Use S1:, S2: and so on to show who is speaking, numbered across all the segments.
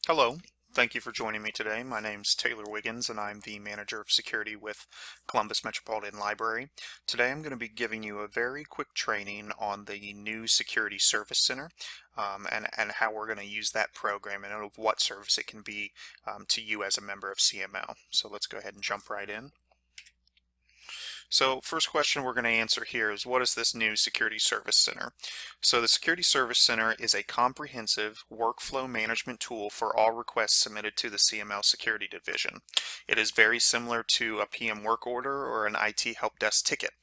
S1: Hello, thank you for joining me today. My name's Taylor Wiggins and I'm the Manager of Security with Columbus Metropolitan Library. Today I'm going to be giving you a very quick training on the new Security Service Center and how we're going to use that program and of what service it can be to you as a member of CML. So let's go ahead and jump right in. So first question we're going to answer here is, what is this new Security Service Center? So the Security Service Center is a comprehensive workflow management tool for all requests submitted to the CML Security Division. It is very similar to a PM work order or an IT help desk ticket.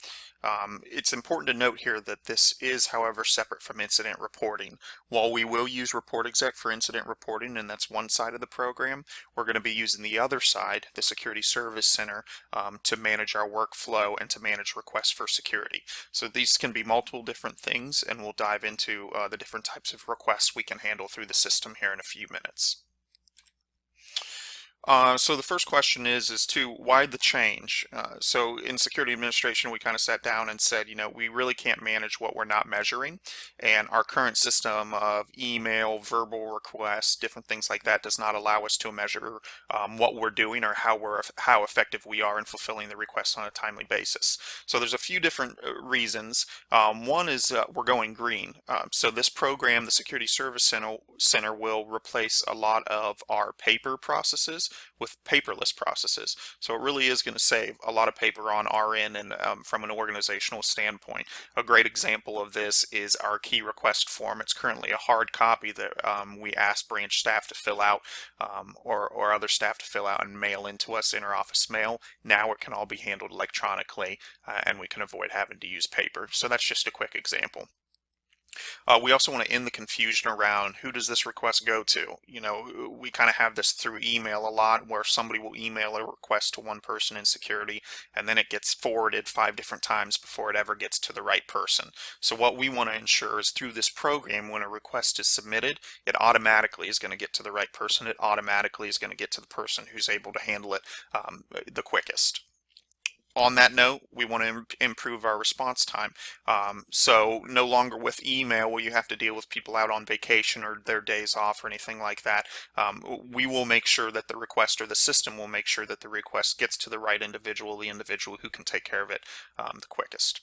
S1: It's important to note here that this is, however, separate from incident reporting. While we will use Report Exec for incident reporting, and that's one side of the program, we're going to be using the other side, the Security Service Center, to manage our workflow and to manage requests for security. So these can be multiple different things, and we'll dive into the different types of requests we can handle through the system here in a few minutes. So the first question is to why the change? So in security administration, we kind of sat down and said, we really can't manage what we're not measuring, and our current system of email, verbal requests, different things like that does not allow us to measure what we're doing or how effective we are in fulfilling the requests on a timely basis. So there's a few different reasons. One is we're going green. So this program, the Security Service Center, will replace a lot of our paper processes with paperless processes. So it really is going to save a lot of paper on our end and from an organizational standpoint. A great example of this is our key request form. It's currently a hard copy that we ask branch staff to fill out or other staff to fill out and mail into us in our office mail. Now it can all be handled electronically and we can avoid having to use paper. So that's just a quick example. We also want to end the confusion around who does this request go to. We kind of have this through email a lot where somebody will email a request to one person in security and then it gets forwarded 5 different times before it ever gets to the right person. So what we want to ensure is through this program, when a request is submitted, it automatically is going to get to the right person. It automatically is going to get to the person who's able to handle it the quickest. On that note, we want to improve our response time. So no longer with email will you have to deal with people out on vacation or their days off or anything like that. We will make sure that the request, or the system will make sure that the request gets to the right individual, the individual who can take care of it the quickest.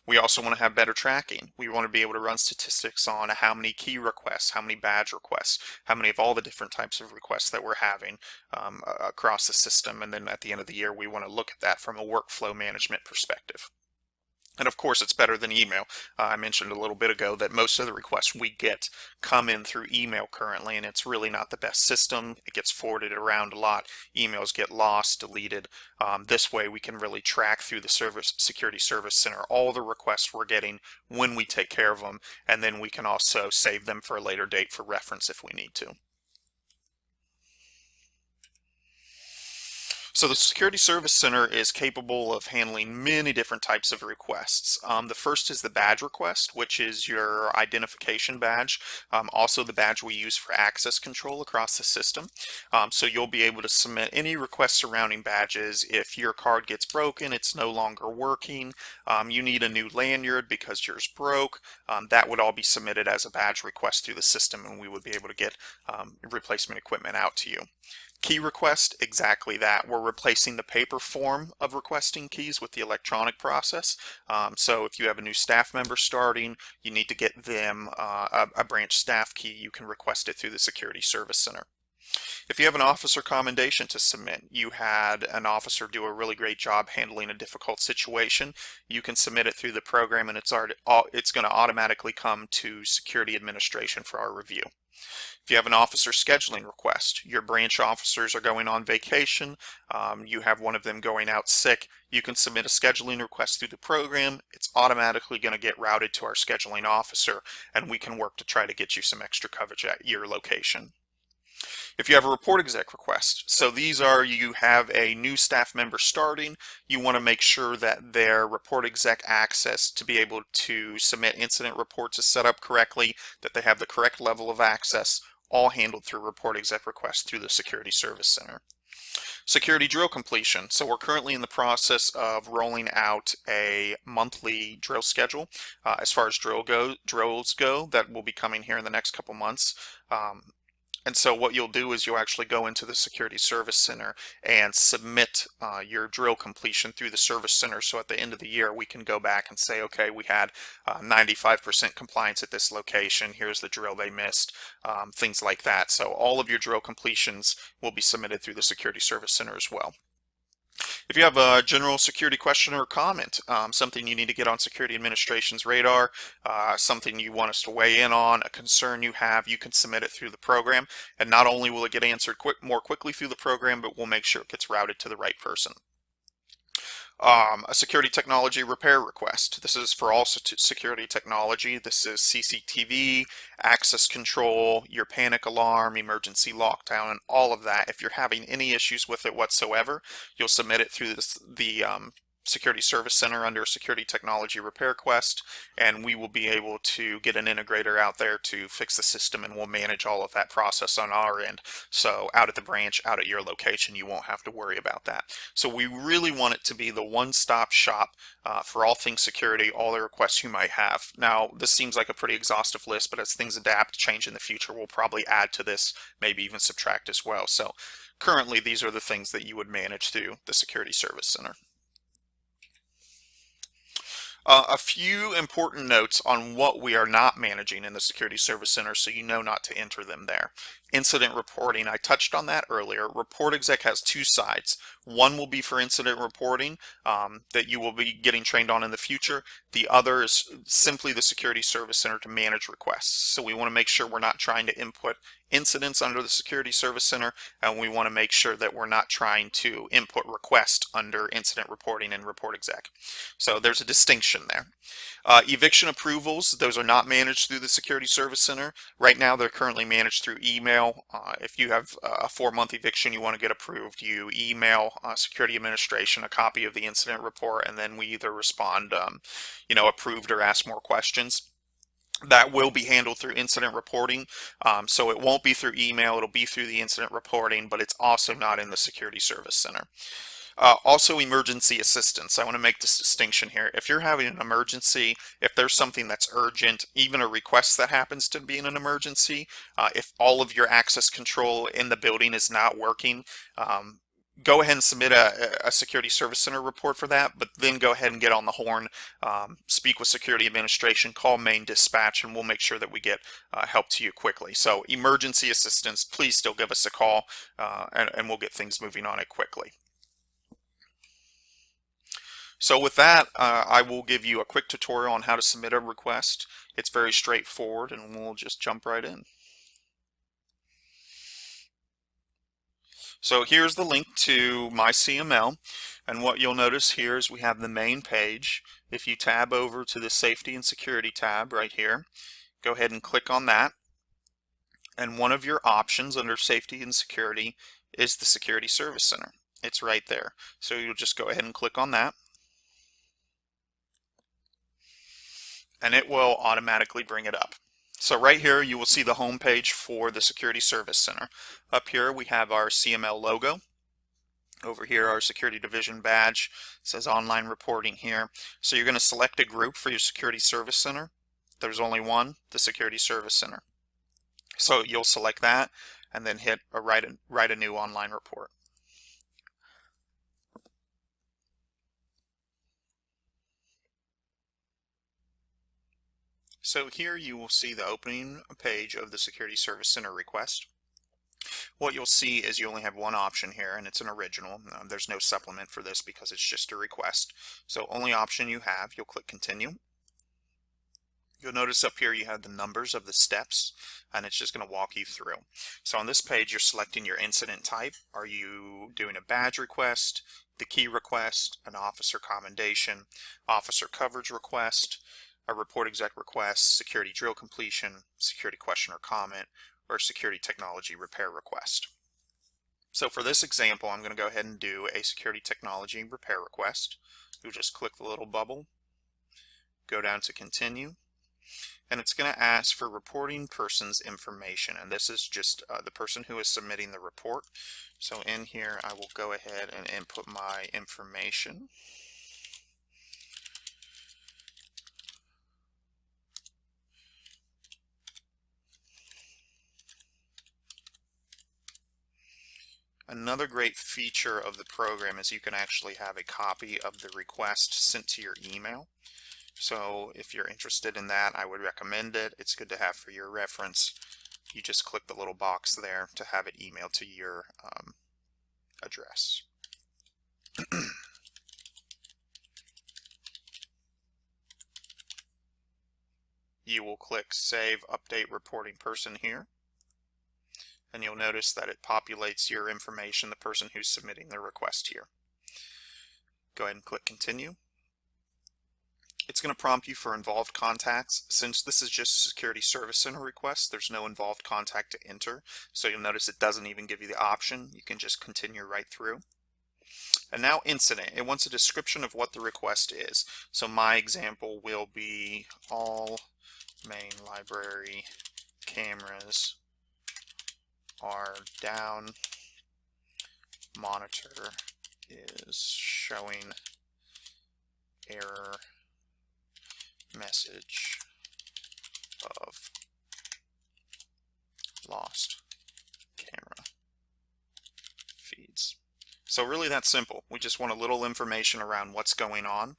S1: We also want to have better tracking. We want to be able to run statistics on how many key requests, how many badge requests, how many of all the different types of requests that we're having across the system. And then at the end of the year, we want to look at that from a workflow management perspective. And of course, it's better than email. I mentioned a little bit ago that most of the requests we get come in through email currently, and it's really not the best system. It gets forwarded around a lot. Emails get lost, deleted. This way, we can really track through the Security Service Center all the requests we're getting when we take care of them, and then we can also save them for a later date for reference if we need to. So the Security Service Center is capable of handling many different types of requests. The first is the badge request, which is your identification badge, also the badge we use for access control across the system. So you'll be able to submit any requests surrounding badges. If your card gets broken, it's no longer working, you need a new lanyard because yours broke, that would all be submitted as a badge request through the system, and we would be able to get replacement equipment out to you. Key request, exactly that. We're replacing the paper form of requesting keys with the electronic process. So if you have a new staff member starting, you need to get them a branch staff key, you can request it through the Security Service Center. If you have an officer commendation to submit, you had an officer do a really great job handling a difficult situation, you can submit it through the program and it's going to automatically come to security administration for our review. If you have an officer scheduling request, your branch officers are going on vacation, you have one of them going out sick, you can submit a scheduling request through the program. It's automatically going to get routed to our scheduling officer, and we can work to try to get you some extra coverage at your location. If you have a report exec request, so these are, you have a new staff member starting, you want to make sure that their report exec access to be able to submit incident reports is set up correctly, that they have the correct level of access, all handled through report exec requests through the Security Service Center. Security drill completion. So we're currently in the process of rolling out a monthly drill schedule. As far as drills go, that will be coming here in the next couple months. And so what you'll do is you'll actually go into the Security Service Center and submit your drill completion through the Service Center. So at the end of the year, we can go back and say, okay, we had 95% compliance at this location. Here's the drill they missed, things like that. So all of your drill completions will be submitted through the Security Service Center as well. If you have a general security question or comment, something you need to get on security administration's radar, something you want us to weigh in on, a concern you have, you can submit it through the program. And not only will it get answered more quickly through the program, but we'll make sure it gets routed to the right person. A security technology repair request. This is for all security technology. This is CCTV, access control, your panic alarm, emergency lockdown, and all of that. If you're having any issues with it whatsoever, you'll submit it through the Security Service Center under Security Technology Repair Request, and we will be able to get an integrator out there to fix the system, and we'll manage all of that process on our end. So out at the branch, out at your location, you won't have to worry about that. So we really want it to be the one-stop shop for all things security, all the requests you might have. Now, this seems like a pretty exhaustive list, but as things adapt, change in the future, we'll probably add to this, maybe even subtract as well. So currently, these are the things that you would manage through the Security Service Center. A few important notes on what we are not managing in the Security Service Center, so you know not to enter them there. Incident reporting, I touched on that earlier. Report Exec has two sides. One will be for incident reporting that you will be getting trained on in the future. The other is simply the Security Service Center to manage requests. So we want to make sure we're not trying to input incidents under the Security Service Center, and we want to make sure that we're not trying to input requests under incident reporting and Report Exec. So there's a distinction there. Eviction approvals, those are not managed through the Security Service Center. Right now they're currently managed through email. If you have a 4-month eviction you want to get approved, you email Security Administration a copy of the incident report, and then we either respond approved or ask more questions. That will be handled through incident reporting. So it won't be through email, it'll be through the incident reporting, but it's also not in the Security Service Center. Also emergency assistance. I want to make this distinction here. If you're having an emergency, if there's something that's urgent, even a request that happens to be in an emergency, if all of your access control in the building is not working, go ahead and submit a Security Service Center report for that, but then go ahead and get on the horn, speak with Security Administration, call main dispatch, and we'll make sure that we get help to you quickly. So emergency assistance, please still give us a call, and we'll get things moving on it quickly. So with that, I will give you a quick tutorial on how to submit a request. It's very straightforward, and we'll just jump right in. So here's the link to MyCML, and what you'll notice here is we have the main page. If you tab over to the Safety and Security tab right here, go ahead and click on that, and one of your options under Safety and Security is the Security Service Center. It's right there. So you'll just go ahead and click on that, and it will automatically bring it up. So right here you will see the home page for the Security Service Center. Up here we have our CML logo. Over here our Security Division badge. It says online reporting here. So you're going to select a group for your Security Service Center. There's only one, the Security Service Center. So you'll select that and then hit write a new online report. So here you will see the opening page of the Security Service Center request. What you'll see is you only have one option here, and it's an original. There's no supplement for this because it's just a request. So only option you have, you'll click continue. You'll notice up here you have the numbers of the steps, and it's just going to walk you through. So on this page you're selecting your incident type. Are you doing a badge request, the key request, an officer commendation, officer coverage request, a Report Exec request, security drill completion, security question or comment, or security technology repair request. So for this example, I'm going to go ahead and do a security technology repair request. You'll just click the little bubble, go down to continue, and it's going to ask for reporting person's information, and this is just the person who is submitting the report. So in here I will go ahead and input my information. Another great feature of the program is you can actually have a copy of the request sent to your email. So if you're interested in that, I would recommend it. It's good to have for your reference. You just click the little box there to have it emailed to your address. You will click Save Update Reporting Person here, and you'll notice that it populates your information, the person who's submitting the request here. Go ahead and click Continue. It's going to prompt you for involved contacts. Since this is just a Security Service Center request, there's no involved contact to enter, so you'll notice it doesn't even give you the option. You can just continue right through. And now Incident. It wants a description of what the request is. So my example will be all main library cameras are down. Monitor is showing error message of lost camera feeds. So really that's simple. We just want a little information around what's going on.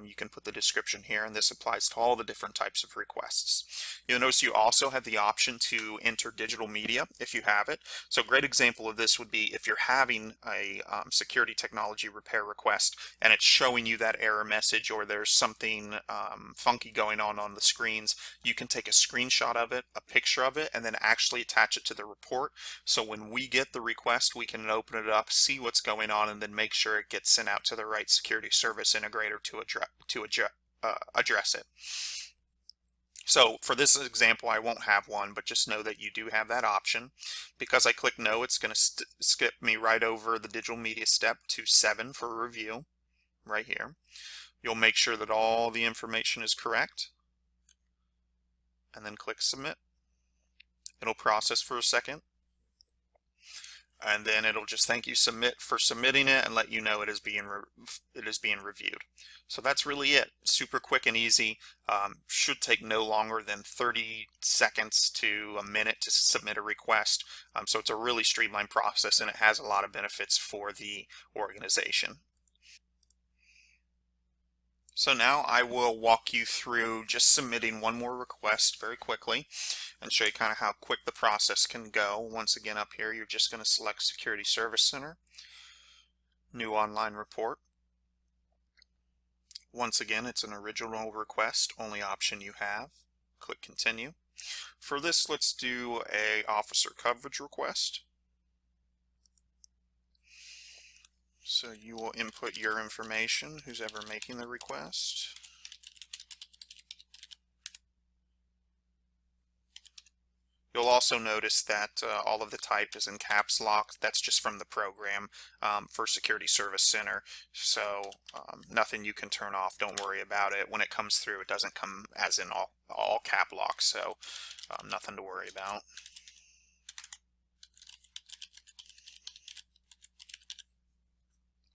S1: You can put the description here, and this applies to all the different types of requests. You'll notice you also have the option to enter digital media if you have it. So a great example of this would be if you're having a security technology repair request and it's showing you that error message, or there's something funky going on the screens, you can take a screenshot of it, a picture of it, and then actually attach it to the report. So when we get the request, we can open it up, see what's going on, and then make sure it gets sent out to the right security service integrator to address it. So for this example, I won't have one, but just know that you do have that option. Because I click no, it's going to skip me right over the digital media step to 7 for review right here. You'll make sure that all the information is correct, and then click submit. It'll process for a second, and then it'll just thank you for submitting it and let you know it is being reviewed. So that's really it. Super quick and easy. Should take no longer than 30 seconds to a minute to submit a request. So it's a really streamlined process, and it has a lot of benefits for the organization. So now I will walk you through just submitting one more request very quickly and show you kind of how quick the process can go. Once again, up here, you're just going to select Security Service Center, New Online Report. Once again, it's an original request, only option you have. Click Continue. For this, let's do a officer coverage request. So you will input your information, who's ever making the request. You'll also notice that all of the type is in caps lock. That's just from the program for Security Service Center. So nothing you can turn off. Don't worry about it. When it comes through, it doesn't come as in all cap lock. So nothing to worry about.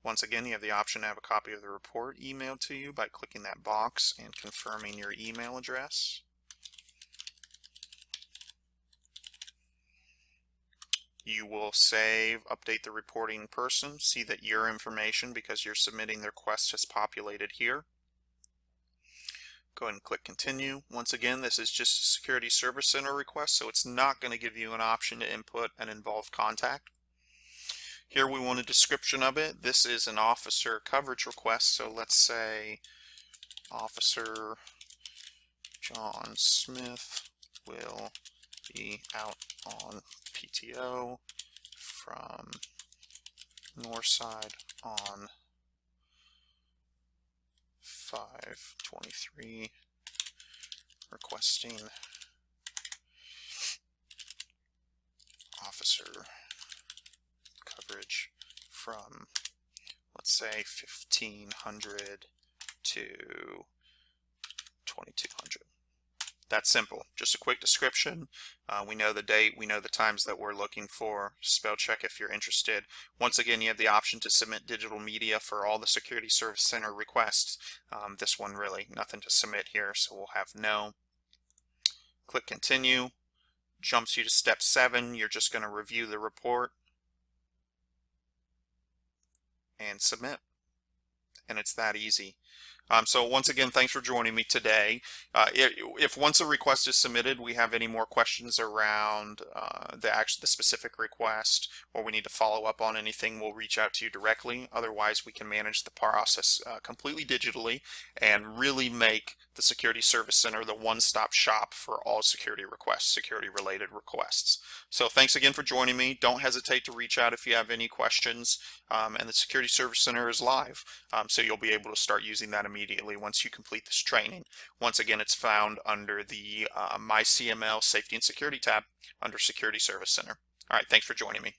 S1: Once again, you have the option to have a copy of the report emailed to you by clicking that box and confirming your email address. You will save, update the reporting person, see that your information, because you're submitting the request, is populated here. Go ahead and click Continue. Once again, this is just a Security Service Center request, so it's not going to give you an option to input an involved contact. Here we want a description of it. This is an officer coverage request, so let's say Officer John Smith will be out on PTO from Northside on 5/23, requesting officer coverage from, let's say, 1500 to 2200. That's simple. Just a quick description. We know the date, we know the times that we're looking for. Spell check if you're interested. Once again, you have the option to submit digital media for all the Security Service Center requests. This one really nothing to submit here, so we'll have no. Click Continue. Jumps you to step 7. You're just going to review the report. and submit. And it's that easy. So once again, thanks for joining me today. If once a request is submitted, we have any more questions around the specific request, or we need to follow up on anything, we'll reach out to you directly. Otherwise, we can manage the process completely digitally and really make the Security Service Center the one-stop shop for all security requests, security-related requests. So thanks again for joining me. Don't hesitate to reach out if you have any questions. And the Security Service Center is live, so you'll be able to start using that immediately once you complete this training. Once again, it's found under the My CML Safety and Security tab under Security Service Center. All right, thanks for joining me.